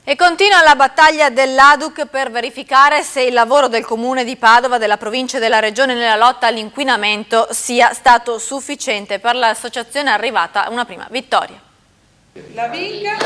E continua la battaglia dell'ADUC per verificare se il lavoro del Comune di Padova, della provincia e della Regione nella lotta all'inquinamento sia stato sufficiente. Per l'associazione è arrivata una prima vittoria. La Vinca,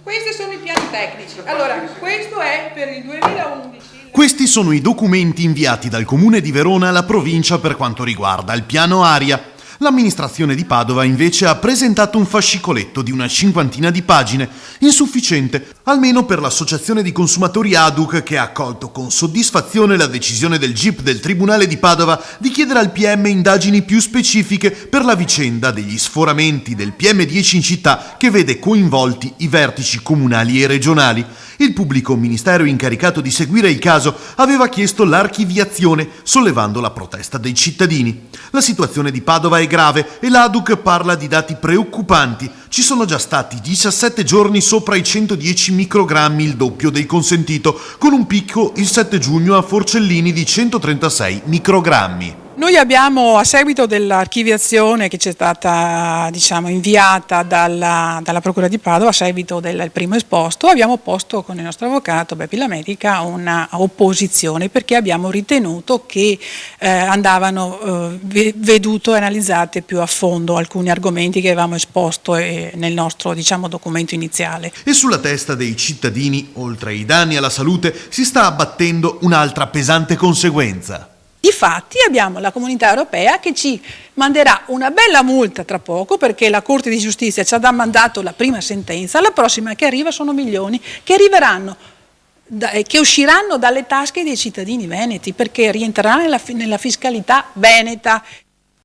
questi sono i piani tecnici. Allora, questo è per il 2011. Questi sono i documenti inviati dal Comune di Verona alla provincia per quanto riguarda il piano aria. L'amministrazione di Padova invece ha presentato un fascicoletto di una cinquantina di pagine, insufficiente, almeno per l'associazione di consumatori ADUC, che ha accolto con soddisfazione la decisione del GIP del Tribunale di Padova di chiedere al PM indagini più specifiche per la vicenda degli sforamenti del PM10 in città, che vede coinvolti i vertici comunali e regionali. Il pubblico ministero incaricato di seguire il caso aveva chiesto l'archiviazione, sollevando la protesta dei cittadini. La situazione di Padova è grave e l'ADUC parla di dati preoccupanti. Ci sono già stati 17 giorni sopra i 110 microgrammi, il doppio del consentito, con un picco il 7 giugno a Forcellini di 136 microgrammi. Noi abbiamo, a seguito dell'archiviazione che ci è stata inviata dalla Procura di Padova, a seguito del primo esposto, abbiamo posto con il nostro avvocato Beppi Lamedica una opposizione, perché abbiamo ritenuto che andavano veduto e analizzate più a fondo alcuni argomenti che avevamo esposto nel nostro documento iniziale. E sulla testa dei cittadini, oltre ai danni alla salute, si sta abbattendo un'altra pesante conseguenza. Difatti abbiamo la Comunità Europea che ci manderà una bella multa tra poco, perché la Corte di Giustizia ci ha già mandato la prima sentenza. La prossima che arriva sono milioni che arriveranno, che usciranno dalle tasche dei cittadini veneti, perché rientreranno nella fiscalità veneta.